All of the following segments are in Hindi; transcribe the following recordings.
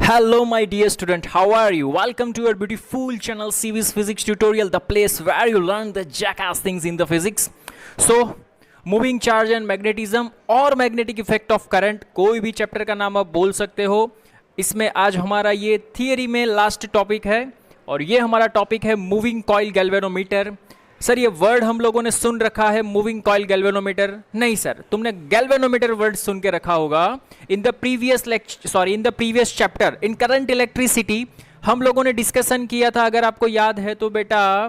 Hello, my dear student. How are you? Welcome to your beautiful channel, CV's Physics Tutorial, the place where you learn the jackass things in the physics. So, moving charge and magnetism और मैग्नेटिक इफेक्ट ऑफ करंट, कोई भी चैप्टर का नाम आप बोल सकते हो। इसमें आज हमारा ये थियरी में लास्ट टॉपिक है और ये हमारा टॉपिक है मूविंग कॉइल गैल्वेनोमीटर। सर, ये वर्ड हम लोगों ने सुन रखा है, मूविंग कॉइल गैल्वेनोमीटर। नहीं सर, तुमने गैल्वेनोमीटर वर्ड सुन के रखा होगा in the previous chapter in current electricity. हम लोगों ने डिस्कशन किया था, अगर आपको याद है तो बेटा,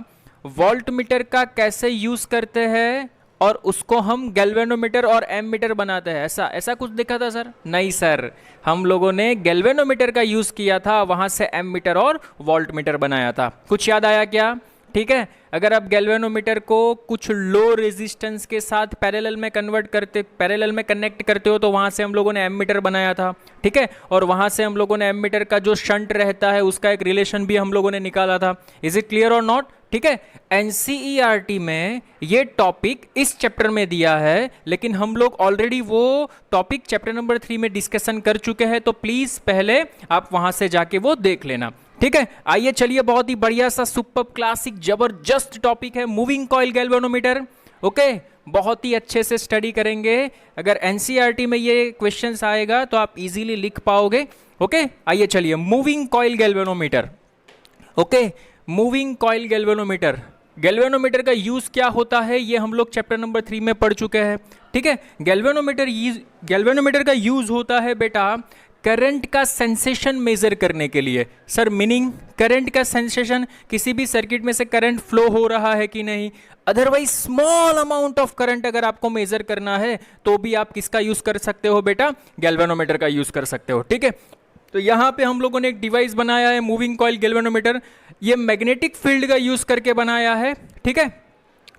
वोल्टमीटर का कैसे यूज करते हैं और उसको हम गैल्वेनोमीटर और एमीटर बनाते हैं। ऐसा कुछ देखा था सर? नहीं सर, हम लोगों ने गैल्वेनोमीटर का यूज किया था, वहां से एमीटर और वोल्टमीटर बनाया था। कुछ याद आया क्या? ठीक है, अगर आप गैल्वेनोमीटर को कुछ लो रेजिस्टेंस के साथ पैरेलल में कनेक्ट करते हो तो वहां से हम लोगों ने एमीटर बनाया था। ठीक है, और वहां से हम लोगों ने एमीटर का जो शंट रहता है उसका एक रिलेशन भी हम लोगों ने निकाला था। इज इट क्लियर और नॉट? ठीक है, एनसीईआरटी में ये टॉपिक इस चैप्टर में दिया है, लेकिन हम लोग ऑलरेडी वो टॉपिक चैप्टर नंबर 3 में डिस्कशन कर चुके हैं, तो प्लीज पहले आप वहां से जाके वो देख लेना। ठीक है, आइए चलिए, बहुत ही बढ़िया सा सुपर क्लासिक जबरदस्त टॉपिक है मूविंग कॉइल गैल्वेनोमीटर। ओके, बहुत ही अच्छे से स्टडी करेंगे। अगर एनसीईआरटी में ये क्वेश्चंस आएगा तो आप इजीली लिख पाओगे। ओके, आइए चलिए, moving coil galvanometer. Okay, moving coil galvanometer, galvanometer का यूज क्या होता है ये हम लोग चैप्टर नंबर 3 में पढ़ चुके हैं। ठीक है, गैल्वेनोमीटर का यूज होता है बेटा करंट का सेंसेशन मेजर करने के लिए। सर, मीनिंग करंट का सेंसेशन, किसी भी सर्किट में से करंट फ्लो हो रहा है कि नहीं, otherwise small amount of current अगर आपको मेजर करना है तो भी आप किसका यूज कर सकते हो बेटा? गैल्वेनोमीटर का यूज कर सकते हो। ठीक है, तो यहां पे हम लोगों ने एक डिवाइस बनाया है मूविंग कॉइल गैल्वेनोमीटर। ये मैग्नेटिक फील्ड का यूज करके बनाया है। ठीक है,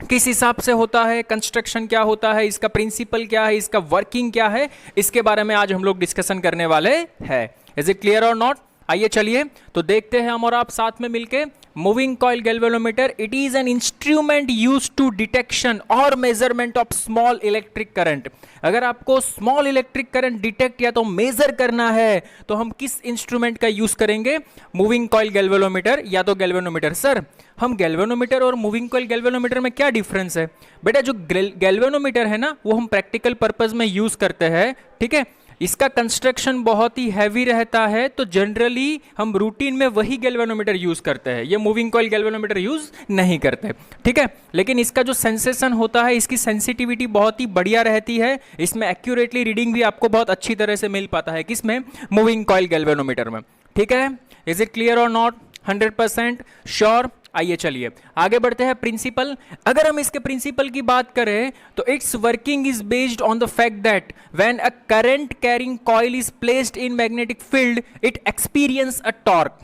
किस हिसाब से होता है, कंस्ट्रक्शन क्या होता है, इसका प्रिंसिपल क्या है, इसका वर्किंग क्या है, इसके बारे में आज हम लोग डिस्कशन करने वाले हैं। इज इट क्लियर और नॉट? आइए चलिए तो देखते हैं हम और आप साथ में मिलके। Moving coil galvanometer, it is an instrument used to detection और measurement of small electric current. अगर आपको स्मॉल इलेक्ट्रिक करंट डिटेक्ट या तो मेजर करना है तो हम किस इंस्ट्रूमेंट का यूज करेंगे? मूविंग कॉइल गैल्वेनोमीटर या तो गैल्वेनोमीटर। सर, हम गैल्वेनोमीटर और मूविंग कॉइल गैल्वेनोमीटर में क्या डिफरेंस है बेटा? जो गैल्वेनोमीटर है ना, वो हम प्रैक्टिकल पर्पज में यूज करते हैं। ठीक है, इसका कंस्ट्रक्शन बहुत ही हैवी रहता है, तो जनरली हम रूटीन में वही गैल्वेनोमीटर यूज करते हैं, ये मूविंग कॉइल गैल्वेनोमीटर यूज नहीं करते। ठीक है, लेकिन इसका जो सेंसेशन होता है, इसकी सेंसिटिविटी बहुत ही बढ़िया रहती है, इसमें एक्यूरेटली रीडिंग भी आपको बहुत अच्छी तरह से मिल पाता है। किसमें? मूविंग कॉइल गैल्वेनोमीटर में। ठीक है, इज इट क्लियर और नॉट? 100% श्योर? आइए चलिए आगे बढ़ते हैं। प्रिंसिपल, अगर हम इसके प्रिंसिपल की बात करें तो it's working is based on the fact that when a current carrying coil is placed in magnetic field it experience a torque.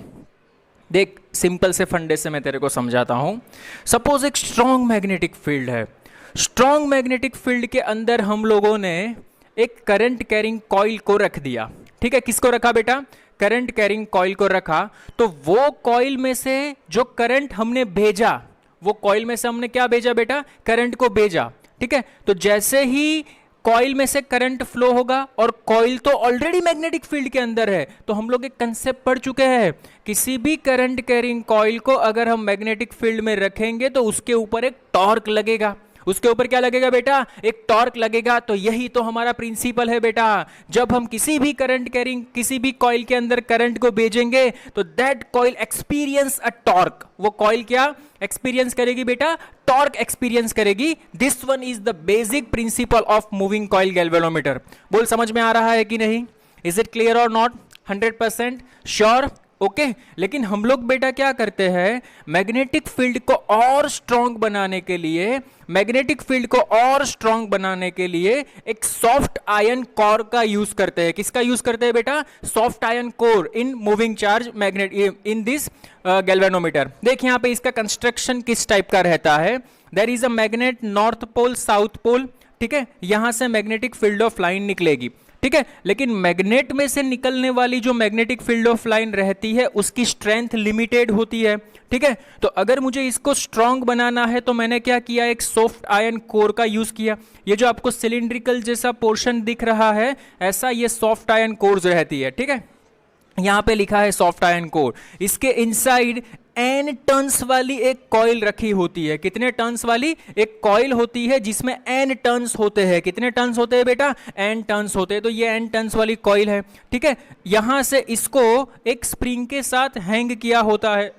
देख, सिंपल से फंडे से मैं तेरे को समझाता हूं। सपोज एक स्ट्रॉन्ग मैग्नेटिक फील्ड है, स्ट्रॉन्ग मैग्नेटिक फील्ड के अंदर हम लोगों ने एक करंट कैरिंग कॉइल को रख दिया। ठीक है, किसको रखा बेटा? करंट कैरिंग कॉइल को रखा, तो वो कॉइल में से जो करंट हमने भेजा, वो कॉइल में से हमने क्या भेजा बेटा? करंट को भेजा। ठीक है, तो जैसे ही कॉइल में से करंट फ्लो होगा, और कॉइल तो ऑलरेडी मैग्नेटिक फील्ड के अंदर है, तो हम लोग एक कंसेप्ट पढ़ चुके हैं, किसी भी करंट कैरिंग कॉइल को अगर हम मैग्नेटिक फील्ड में रखेंगे तो उसके ऊपर एक टॉर्क लगेगा। उसके ऊपर क्या लगेगा बेटा? एक टॉर्क लगेगा। तो यही तो हमारा प्रिंसिपल है बेटा। जब हम किसी भी करंट कैरिंग, किसी भी कॉइल के अंदर करंट को भेजेंगे तो that coil experience a torque. वो कॉइल क्या एक्सपीरियंस करेगी बेटा? टॉर्क एक्सपीरियंस करेगी। This one is the basic principle of moving coil galvanometer. बोल, समझ में आ रहा है कि नहीं? इज इट क्लियर और नॉट? 100% श्योर? ओके, लेकिन हम लोग बेटा क्या करते हैं, मैग्नेटिक फील्ड को और स्ट्रॉन्ग बनाने के लिए, एक सॉफ्ट आयन कोर का यूज करते हैं। किसका यूज करते हैं बेटा? Soft iron core in moving charge magnet in this galvanometer. देख यहां पे इसका कंस्ट्रक्शन किस टाइप का रहता है। There is a magnet, north pole, south pole. ठीक है, यहां से मैग्नेटिक फील्ड ऑफ लाइन निकलेगी। ठीक है, लेकिन मैग्नेट में से निकलने वाली जो मैग्नेटिक फील्ड ऑफ लाइन रहती है उसकी स्ट्रेंथ लिमिटेड होती है। ठीक है, तो अगर मुझे इसको स्ट्रॉन्ग बनाना है तो मैंने क्या किया? एक सॉफ्ट आयन कोर का यूज किया। ये जो आपको सिलिंड्रिकल जैसा पोर्शन दिख रहा है, ऐसा ये सॉफ्ट आयन कोर्स रहती है। ठीक है, यहाँ पे लिखा है सॉफ्ट आयरन कोर, इसके इनसाइड n टर्न्स वाली एक कॉइल रखी होती है। कितने टर्न्स वाली एक कॉइल होती है जिसमें n टर्न्स होते हैं। कितने टर्न्स होते हैं बेटा? n टर्न्स होते हैं। तो ये n टर्न्स वाली कॉइल है, ठीक है। यहां से इसको एक स्प्रिंग के साथ हैंग किया होता है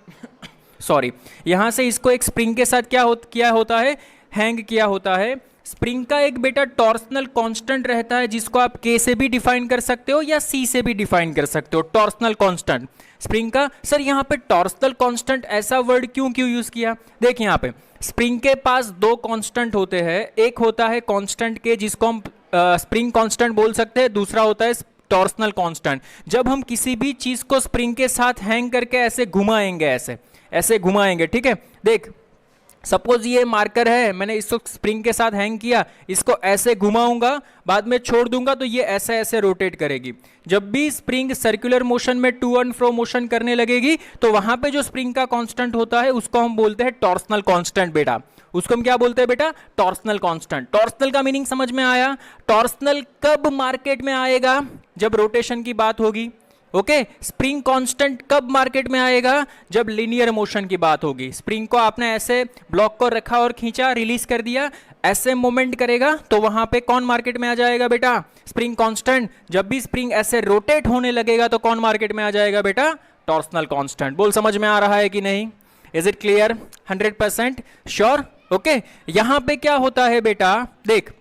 सॉरी, यहां से इसको एक स्प्रिंग के साथ किया होता है, हैंग किया होता है। स्प्रिंग का एक बेटा टॉर्सनल कांस्टेंट रहता है जिसको आप K से भी डिफाइन कर सकते हो या C से भी डिफाइन कर सकते हो। टॉर्सनल कांस्टेंट स्प्रिंग का। सर यहाँ पे टॉर्सनल कांस्टेंट ऐसा वर्ड क्यों यूज किया? देखिए यहाँ पे स्प्रिंग के पास दो कांस्टेंट होते हैं, एक होता है कांस्टेंट K जिसको हम स्प्रिंग कांस्टेंट बोल सकते हैं, दूसरा होता है टॉर्सनल कांस्टेंट। जब हम किसी भी चीज को स्प्रिंग के साथ हैंग करके ऐसे घुमाएंगे, ऐसे घुमाएंगे, ठीक है। देख सपोज ये मार्कर है, मैंने इसको स्प्रिंग के साथ हैंग किया, इसको ऐसे घुमाऊंगा, बाद में छोड़ दूंगा तो ये ऐसे ऐसे रोटेट करेगी। जब भी स्प्रिंग सर्कुलर मोशन में टू एंड फ्रो मोशन करने लगेगी तो वहां पे जो स्प्रिंग का कांस्टेंट होता है उसको हम बोलते हैं टॉर्सनल कांस्टेंट बेटा। उसको हम क्या बोलते हैं बेटा? Torsional constant. टॉर्सनल का मीनिंग समझ में आया? टॉर्सनल कब मार्केट में आएगा? जब रोटेशन की बात होगी। ओके, स्प्रिंग कांस्टेंट कब मार्केट में आएगा? जब लीनियर मोशन की बात होगी। स्प्रिंग को आपने ऐसे ब्लॉक को रखा और खींचा, रिलीज कर दिया, ऐसे मूवमेंट करेगा तो वहां पे कौन मार्केट में आ जाएगा बेटा? Spring constant. जब भी स्प्रिंग ऐसे रोटेट होने लगेगा तो कौन मार्केट में आ जाएगा बेटा? Torsional constant. बोल समझ में आ रहा है कि नहीं? Is it clear? 100% sure? Okay, यहां पे क्या होता है बेटा? देख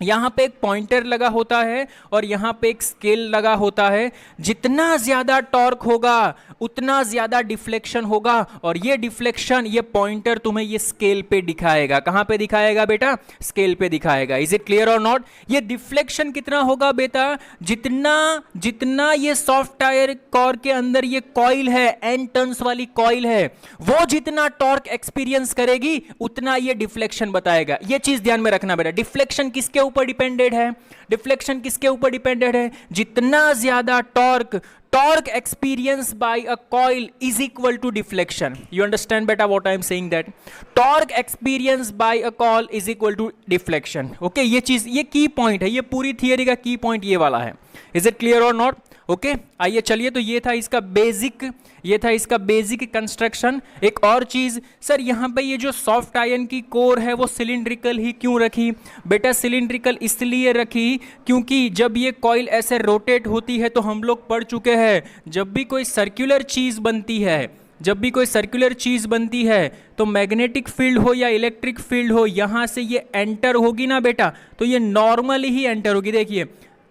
यहां पे एक पॉइंटर लगा होता है और यहां पे एक स्केल लगा होता है। जितना ज्यादा टॉर्क होगा उतना ज्यादा डिफ्लेक्शन होगा, और ये डिफ्लेक्शन ये पॉइंटर तुम्हें ये स्केल पे दिखाएगा। कहां पे दिखाएगा बेटा? स्केल पे दिखाएगा। इज इट क्लियर और नॉट? ये डिफ्लेक्शन कितना होगा बेटा? जितना ये सॉफ्ट टायर कोर के अंदर ये कॉइल है, n टर्न्स वाली कॉइल है, वो जितना टॉर्क एक्सपीरियंस करेगी उतना ये डिफ्लेक्शन बताएगा। ये चीज ध्यान में रखना बेटा। डिफ्लेक्शन किसके ऊपर डिपेंडेड है? डिफ्लेक्शन किसके ऊपर डिपेंडेड है? जितना ज्यादा torque experience by a coil is equal to deflection. You understand बेटा what I am saying? That torque experience by a coil is equal to deflection. Okay, ये चीज, ये की पॉइंट है, ये पूरी थियरी का की पॉइंट ये वाला है। इज इट क्लियर और नॉट? ओके, आइए चलिए, तो ये था इसका बेसिक कंस्ट्रक्शन। एक और चीज सर, यहां पे ये जो सॉफ्ट आयरन की कोर है वो सिलिंड्रिकल ही क्यों रखी बेटा? सिलिंड्रिकल इसलिए रखी क्योंकि जब ये कॉइल ऐसे रोटेट होती है तो हम लोग पढ़ चुके हैं, जब भी कोई सर्कुलर चीज बनती है तो मैग्नेटिक फील्ड हो या इलेक्ट्रिक फील्ड हो, यहां से ये एंटर होगी ना बेटा, तो ये नॉर्मली ही एंटर होगी। देखिए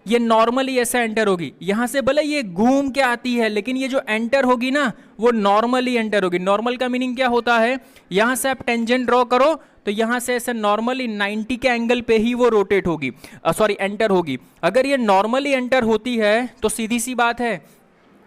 ये नॉर्मली ऐसा एंटर होगी, यहां से भले ये घूम के आती है लेकिन ये जो एंटर होगी ना वो नॉर्मली एंटर होगी। नॉर्मल का मीनिंग क्या होता है? यहां से आप टेंजेंट ड्रॉ करो तो यहां से ऐसे नॉर्मली 90 के एंगल पे ही वो रोटेट होगी, एंटर होगी। अगर ये नॉर्मली एंटर होती है तो सीधी सी बात है,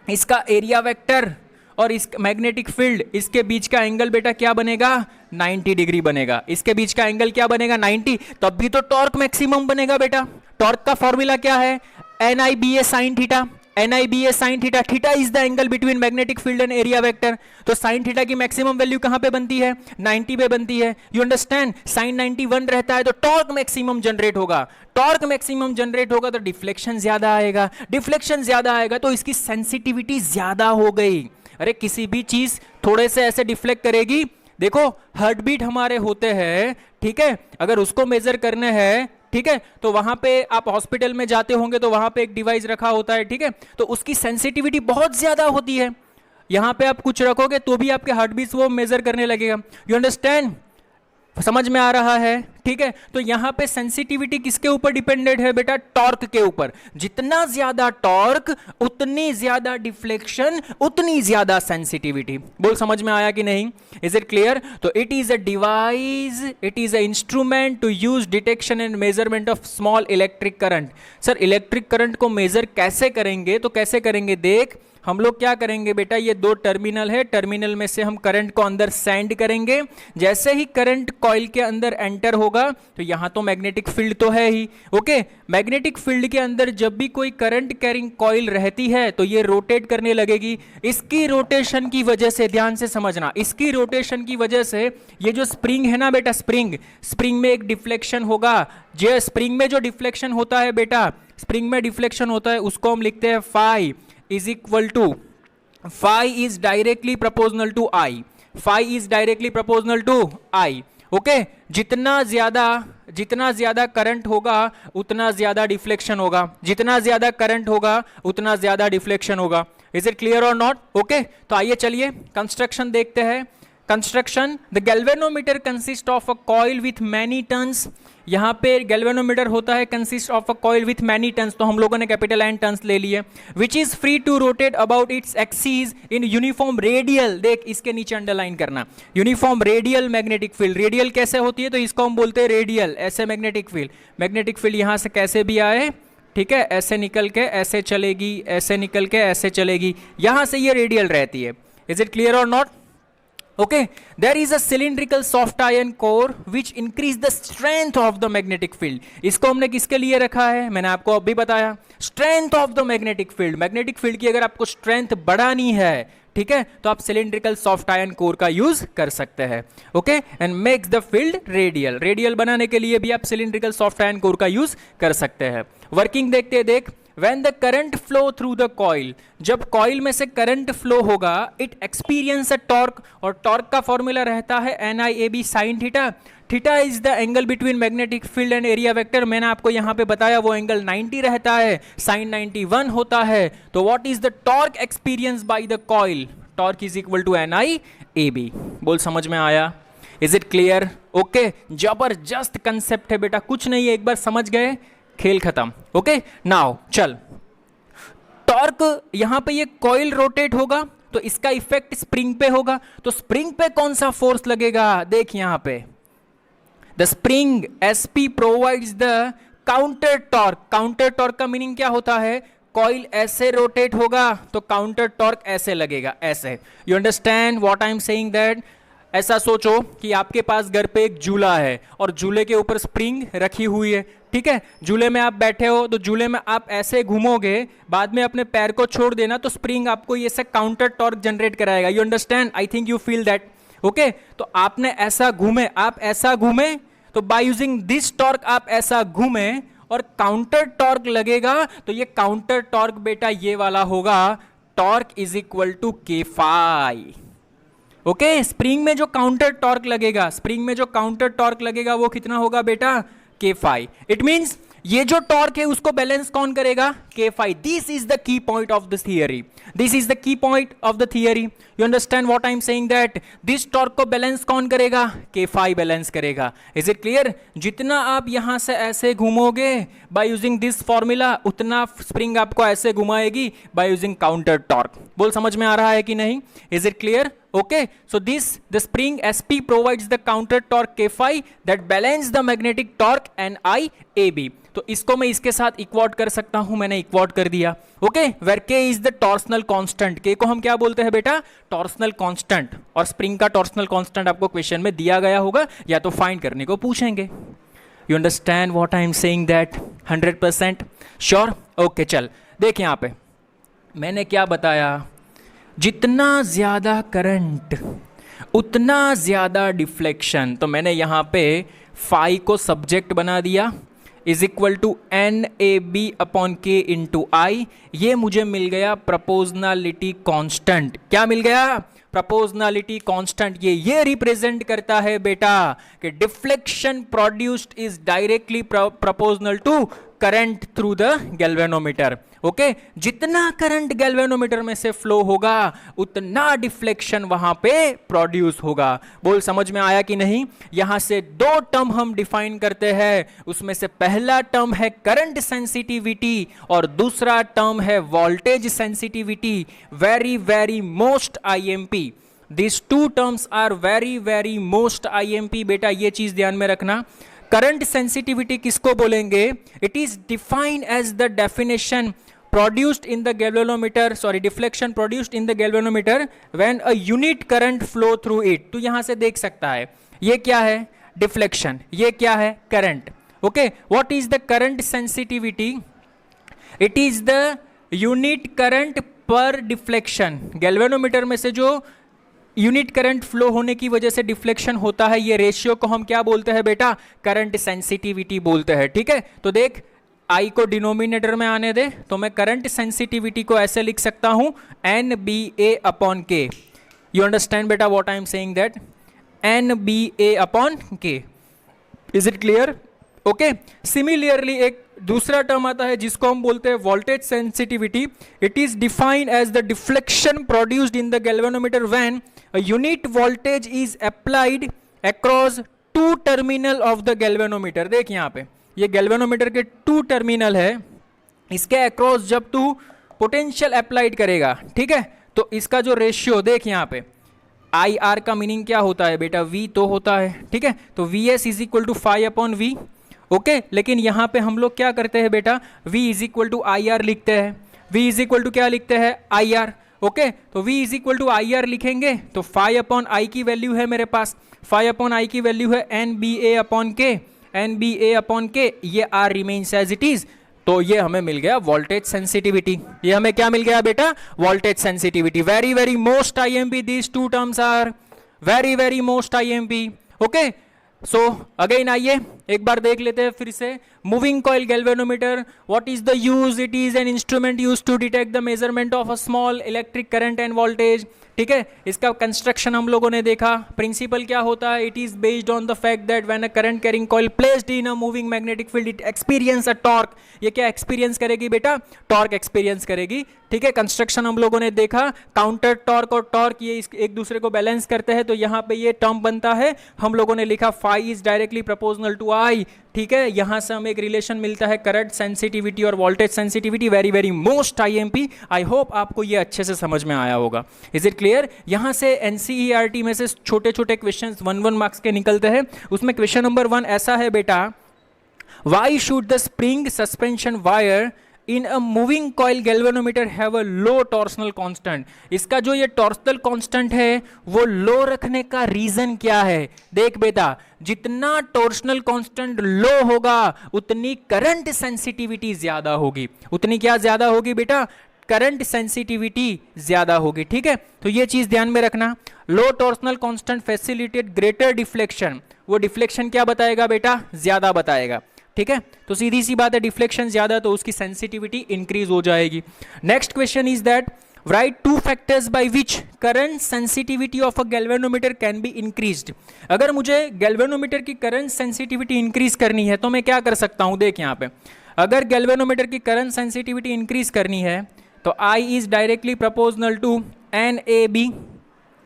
इसका एरिया वेक्टर और इस मैग्नेटिक फील्ड, इसके बीच का एंगल बेटा क्या बनेगा? 90 डिग्री बनेगा। इसके बीच का एंगल क्या बनेगा? 90। तब भी तो टॉर्क मैक्सिमम बनेगा बेटा। टॉर्क का फॉर्मूला क्या है? NIBA sin theta. NIBA sin theta, theta is the angle between magnetic field and area vector. तो साइन थीटा की मैक्सिमम वैल्यू कहां पे बनती है? 90 पे बनती है। You understand? साइन 91 रहता है तो टॉर्क मैक्सिमम जनरेट होगा। टॉर्क मैक्सिमम जनरेट होगा तो डिफ्लेक्शन ज्यादा आएगा। डिफ्लेक्शन ज्यादा आएगा तो इसकी सेंसिटिविटी ज्यादा हो गई। अरे किसी भी चीज थोड़े से ऐसे डिफ्लेक्ट करेगी, देखो हार्ट बीट हमारे होते हैं, ठीक है, अगर उसको मेजर करने हैं, ठीक है, तो वहां पे आप हॉस्पिटल में जाते होंगे तो वहां पे एक डिवाइस रखा होता है, ठीक है, तो उसकी सेंसिटिविटी बहुत ज्यादा होती है। यहां पे आप कुछ रखोगे तो भी आपके हार्ट बीट वो मेजर करने लगेगा। You understand? समझ में आ रहा है? ठीक है, तो यहां पे सेंसिटिविटी किसके ऊपर डिपेंडेंट है बेटा? टॉर्क के ऊपर। जितना ज्यादा टॉर्क उतनी ज्यादा डिफ्लेक्शन, उतनी ज्यादा सेंसिटिविटी। बोल समझ में आया कि नहीं? Is it clear? तो it is a device, it is an instrument to use detection and measurement of small electric current. Sir electric current को मेजर कैसे करेंगे? तो कैसे करेंगे देख, हम लोग क्या करेंगे बेटा, ये दो टर्मिनल है, टर्मिनल में से हम करंट को अंदर सेंड करेंगे। जैसे ही करंट कॉइल के अंदर एंटर होगा तो यहां तो मैग्नेटिक फील्ड तो है ही, ओके, मैग्नेटिक फील्ड के अंदर जब भी कोई करंट कैरिंग कॉइल रहती है तो ये रोटेट करने लगेगी। इसकी रोटेशन की वजह से, ध्यान से समझना, इसकी रोटेशन की वजह से ये जो स्प्रिंग है ना बेटा, स्प्रिंग में एक डिफ्लेक्शन होगा। जो स्प्रिंग में जो डिफ्लेक्शन होता है बेटा, स्प्रिंग में डिफ्लेक्शन होता है उसको हम लिखते हैं phi. Is equal to phi is directly proportional to I. Phi is directly proportional to I. Okay जितना ज्यादा करंट होगा उतना ज्यादा डिफ्लेक्शन होगा, जितना ज्यादा करंट होगा उतना ज्यादा डिफ्लेक्शन होगा. इज इट क्लियर और नॉट? ओके, तो आइए चलिए कंस्ट्रक्शन देखते हैं. Construction, the galvanometer consist of a coil with many turns. यहाँ पे गैल्वेनोमीटर होता है consist of a coil with many turns, तो हम लोगों ने कैपिटल N टर्न्स ले लिए. Which is free to rotate about its axis in uniform radial. देख इसके नीचे अंडरलाइन करना, uniform radial magnetic field. Radial कैसे होती है? तो इसको हम बोलते हैं रेडियल. ऐसे मैग्नेटिक फील्ड, मैग्नेटिक फील्ड यहाँ से कैसे भी आए, ठीक है, ऐसे निकल के ऐसे चलेगी, ऐसे निकल के ऐसे चलेगी, यहां से ये रेडियल रहती है. इज इट क्लियर और not? Okay, there is a cylindrical soft iron core which increase the strength of the magnetic field. इसको हमने किसके लिए रखा है? मैंने आपको अभी बताया, strength of the magnetic field. Magnetic field की अगर आपको स्ट्रेंथ बढ़ानी है, ठीक है, तो आप सिलिंड्रिकल सॉफ्ट आयरन कोर का यूज कर सकते हैं. Okay, and makes the field radial. Radial बनाने के लिए भी आप सिलिंड्रिकल सॉफ्ट आयरन कोर का यूज कर सकते हैं. वर्किंग देखते हैं. देख, when the current flow through the coil, जब कॉइल में से करंट फ्लो होगा, it experience a torque, और टॉर्क का फॉर्मूला रहता है NIAB sin theta. Theta is the angle between magnetic field and area vector. मैंने आपको यहां पे बताया वो एंगल 90 रहता है, साइन 91 होता है. तो what is the torque experience by the coil? Torque is equal to NIAB. बोल समझ में आया? Is it clear? ओके, जबरदस्त कंसेप्ट है बेटा, कुछ नहीं है, एक बार समझ गए खेल खत्म. ओके, नाउ चल, टॉर्क यहां पे ये कॉइल रोटेट होगा तो इसका इफेक्ट स्प्रिंग पे होगा. तो स्प्रिंग पे कौन सा फोर्स लगेगा? देख यहां पे, the spring SP provides the counter torque. Counter torque का मीनिंग क्या होता है? कॉइल ऐसे रोटेट होगा तो काउंटर टॉर्क ऐसे लगेगा, ऐसे. You understand what I am saying? That ऐसा सोचो कि आपके पास घर पे एक झूला है और झूले के ऊपर स्प्रिंग रखी हुई है, ठीक है. झूले में आप बैठे हो तो झूले में आप ऐसे घूमोगे, बाद में अपने पैर को छोड़ देना तो स्प्रिंग आपको ये से काउंटर टॉर्क जनरेट कराएगा. You understand? I think you feel that. Okay, तो आपने ऐसा घूमे, आप ऐसा घूमे, तो बाय यूजिंग दिस टॉर्क आप ऐसा घूमे और काउंटर टॉर्क लगेगा, तो ये काउंटर टॉर्क बेटा ये वाला होगा. Torque is equal to K∅. Okay, spring में जो काउंटर टॉर्क लगेगा, स्प्रिंग में जो काउंटर टॉर्क लगेगा वो कितना होगा बेटा? K∅. इट मींस ये जो टॉर्क है उसको बैलेंस कौन करेगा? K∅. This is the key point of this theory. This is the key point of the theory. You understand what I am saying? That this torque को बैलेंस कौन करेगा? K∅ बैलेंस करेगा. Is it clear? जितना आप यहां से ऐसे घूमोगे बाय यूजिंग दिस फॉर्मूला, उतना स्प्रिंग आपको ऐसे घुमाएगी बाय यूजिंग काउंटर टॉर्क. बोल समझ में आ रहा है कि नहीं? Is it clear? Okay, so the spring SP provides the counter torque K∅ that balance the magnetic torque NIAB. तो इसको मैं इसके साथ इक्वॉट कर सकता हूं, मैंने इक्वॉट कर दिया. Okay, where K is the torsional constant. K को हम क्या बोलते हैं बेटा? Torsional constant. और स्प्रिंग का टॉर्सनल कांस्टेंट आपको क्वेश्चन में दिया गया होगा या तो फाइंड करने को पूछेंगे. You understand what I am saying? That 100% sure? Okay, चल देख यहां पे मैंने क्या बताया, जितना ज्यादा करंट उतना ज्यादा डिफ्लेक्शन. तो मैंने यहां पे फाई को सब्जेक्ट बना दिया, is equal to NAB upon K into I. ये मुझे मिल गया प्रोपोर्शनलिटी कांस्टेंट. क्या मिल गया? Proportionality constant. ये रिप्रेजेंट करता है बेटा कि deflection produced is directly proportional to current through the galvanometer. Okay, जितना करंट गैल्वेनोमीटर में से फ्लो होगा उतना डिफ्लेक्शन वहां पे प्रोड्यूस होगा. बोल समझ में आया कि नहीं? यहां से दो टर्म हम डिफाइन करते हैं, उसमें से पहला टर्म है करंट सेंसिटिविटी और दूसरा टर्म है voltage sensitivity. Very very most IMP. This two terms are very very most IMP. बेटा ये चीज ध्यान में रखना. करंट सेंसिटिविटी किसको बोलेंगे? It is defined as the definition produced in the galvanometer, sorry, deflection produced in the galvanometer when a unit current flow through it. तो यहां से देख सकता है ये क्या है? डिफ्लेक्शन. ये क्या है? Current. Okay, what is the current sensitivity? It is the unit current पर डिफ्लेक्शन. गैल्वेनोमीटर में से जो यूनिट करंट फ्लो होने की वजह से डिफ्लेक्शन होता है, ये रेशियो को हम क्या बोलते हैं बेटा? करंट सेंसिटिविटी बोलते हैं. ठीक है, तो देख आई को डिनोमिनेटर में आने दे, तो मैं करंट सेंसिटिविटी को ऐसे लिख सकता हूं NBA upon K. You understand बेटा what I am saying that? NBA upon K. Is it clear? Okay. Similarly एक दूसरा टर्म आता है जिसको हम बोलते हैं voltage sensitivity. It is defined as the deflection produced in the galvanometer when a unit voltage is applied across two terminal of the galvanometer. देख यहाँ पे ये गैल्वेनोमीटर के टू टर्मिनल है, इसके अक्रॉस जब तू पोटेंशियल अप्लाइड करेगा, ठीक है, तो इसका जो रेशियो देख यहाँ पे आई आर का मीनिंग क्या होता है बेटा? V तो होता है, ठीक है, तो VS is equal to phi upon V. Okay, लेकिन यहाँ पे हम लोग क्या करते हैं बेटा? V is equal to I R लिखते हैं. V इज इक्वल टू क्या लिखते हैं? I R. ओके, तो V is equal to I R लिखेंगे तो फाई अपॉन आई की वैल्यू है मेरे पास, फाई अपॉन आई की वैल्यू है NBA upon K, NBA upon K. ये R remains as it is. तो ये हमें मिल गया वोल्टेज सेंसिटिविटी. ये हमें क्या मिल गया बेटा? Voltage sensitivity. Very very most IMP, these two terms are very very most IMP. Okay, so again आइए एक बार देख लेते हैं फिर से. Moving coil galvanometer, what is the use? It is an instrument use to detect the measurement of a small electric current and voltage. ठीक है, इसका कंस्ट्रक्शन हम लोगों ने देखा. प्रिंसिपल क्या होता है? It is based on the fact that when a current carrying coil placed in a moving magnetic field it experience a torque. ये क्या एक्सपीरियंस करेगी बेटा? टॉर्क एक्सपीरियंस करेगी. ठीक है, कंस्ट्रक्शन हम लोगों ने देखा. काउंटर टॉर्क और टॉर्क ये एक दूसरे को बैलेंस करते हैं, तो यहाँ पे ये टर्म बनता है. हम लोगों ने लिखा phi is directly proportional to I. ठीक है, यहां से हमें एक रिलेशन मिलता है करंट सेंसिटिविटी और voltage sensitivity. Very very most IMP. I hope आपको ये अच्छे से समझ में आया होगा. Is it clear? यहां से NCERT में से छोटे छोटे क्वेश्चंस 1 मार्क्स के निकलते हैं. उसमें क्वेश्चन नंबर 1 ऐसा है बेटा, why should the spring suspension wire in a moving coil galvanometer have a low torsional constant. इसका जो ये टॉर्सनल कांस्टेंट है वो लो रखने का रीजन क्या है? देख बेटा, जितना टॉर्सनल कांस्टेंट लो होगा उतनी करंट सेंसिटिविटी ज्यादा होगी. उतनी क्या ज्यादा होगी बेटा? करंट सेंसिटिविटी ज्यादा होगी. ठीक है, तो ये चीज ध्यान में रखना. Low torsional constant facilitate greater deflection. वो डिफ्लेक्शन क्या बताएगा बेटा? ज्यादा बताएगा. ठीक है, तो सीधी सी बात है, डिफ्लेक्शन ज्यादा तो उसकी सेंसिटिविटी इंक्रीज हो जाएगी. Next question is that write two factors by which current sensitivity of a galvanometer can be increased. अगर मुझे गैल्वेनोमीटर की करंट सेंसिटिविटी इंक्रीज करनी है तो मैं क्या कर सकता हूं? देख यहाँ पे, अगर गैल्वेनोमीटर की करंट सेंसिटिविटी इंक्रीज करनी है तो I is directly proportional to NAB.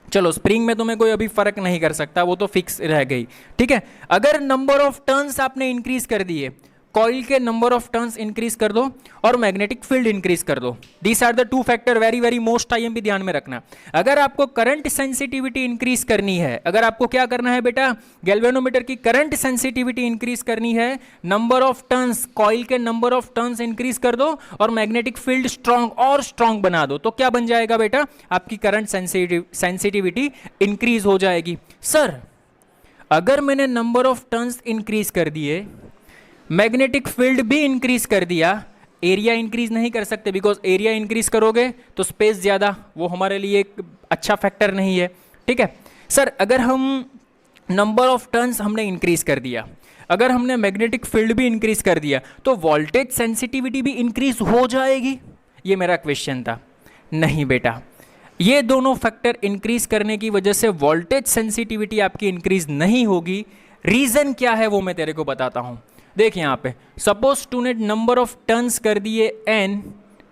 चलो, स्प्रिंग में तुम्हें कोई अभी फर्क नहीं कर सकता, वो तो फिक्स रह गई. ठीक है, अगर नंबर ऑफ टर्न्स आपने इंक्रीज कर दिए, कॉइल के नंबर ऑफ टर्न्स इंक्रीज कर दो और मैग्नेटिक फील्ड इंक्रीज कर दो. These are the two factor. Very very most IMP, ध्यान में रखना. अगर आपको करंट सेंसिटिविटी इंक्रीज करनी है, अगर आपको क्या करना है बेटा? गैल्वेनोमीटर की करंट सेंसिटिविटी इंक्रीज करनी है, नंबर ऑफ टर्न्स, कॉइल के नंबर ऑफ टर्न्स इंक्रीज कर दो और मैग्नेटिक फील्ड स्ट्रांग और स्ट्रांग बना दो, तो क्या बन जाएगा बेटा? आपकी करंट सेंसिटिविटी इंक्रीज हो जाएगी. सर, अगर मैंने नंबर ऑफ टर्न्स इंक्रीज कर दिए, मैग्नेटिक फील्ड भी इंक्रीज कर दिया, एरिया इंक्रीज नहीं कर सकते, बिकॉज एरिया इंक्रीज करोगे तो स्पेस ज्यादा, वो हमारे लिए एक अच्छा फैक्टर नहीं है. ठीक है सर, अगर हम नंबर ऑफ टर्न्स हमने इंक्रीज कर दिया, अगर हमने मैग्नेटिक फील्ड भी इंक्रीज कर दिया, तो वोल्टेज सेंसिटिविटी भी इंक्रीज हो जाएगी? ये मेरा क्वेश्चन था. नहीं बेटा, ये दोनों फैक्टर इंक्रीज करने की वजह से वोल्टेज सेंसिटिविटी आपकी इंक्रीज नहीं होगी. रीजन क्या है वो मैं तेरे को बताता हूं. देख यहाँ पे, सपोज तूने नंबर ऑफ टर्न्स कर दिए n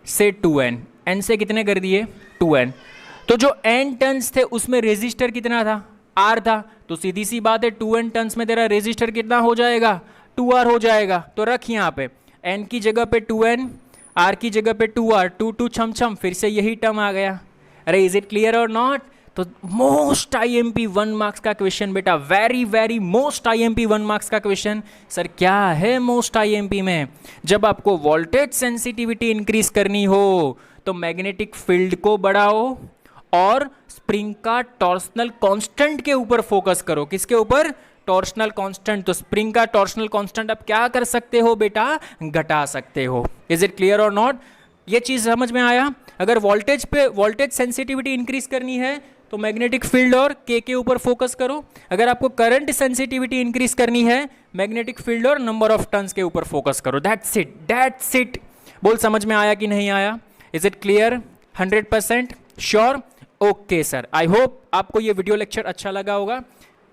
से 2n, n से कितने कर दिए? 2n. तो जो n टर्न्स थे उसमें रेजिस्टर कितना था? R था. तो सीधी सी बात है, 2n टर्न्स में तेरा रेजिस्टर कितना हो जाएगा? 2R हो जाएगा. तो रख यहाँ पे n की जगह पे 2n, R की जगह पे 2R, 2 छम छम, फिर से यही टर्म आ गया. अरे इज इट क्लियर और नॉट? तो मोस्ट IMP 1 मार्क्स का क्वेश्चन बेटा, very very most IMP 1 marks का क्वेश्चन. सर क्या है मोस्ट IMP में? जब आपको वोल्टेज सेंसिटिविटी इंक्रीज करनी हो तो मैग्नेटिक फील्ड को बढ़ाओ और स्प्रिंग का टॉर्सनल कांस्टेंट के ऊपर फोकस करो. किसके ऊपर? Torsional constant. तो स्प्रिंग का टॉर्सनल कांस्टेंट आप क्या कर सकते हो बेटा? घटा सकते हो. इज इट क्लियर और नॉट? ये चीज समझ में आया? अगर वोल्टेज पे वोल्टेज सेंसिटिविटी इंक्रीज करनी है तो मैग्नेटिक फील्ड और के ऊपर फोकस करो। अगर आपको करंट सेंसिटिविटी इंक्रीज करनी है, मैग्नेटिक फील्ड और नंबर ऑफ टर्न्स के ऊपर फोकस करो। That's it. बोल समझ में आया कि नहीं आया? Is it clear? 100% sure? Okay sir, I hope आपको ये वीडियो लेक्चर अच्छा लगा होगा।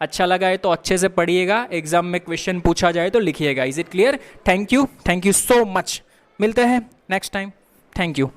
अच्छा लगा है तो अच्छे से पढ़िएगा, एग्जाम में क्वेश्चन पूछा जाए तो लिखिएगा। Is it clear? Thank you so much. मिलते हैं नेक्स्ट टाइम। Thank you.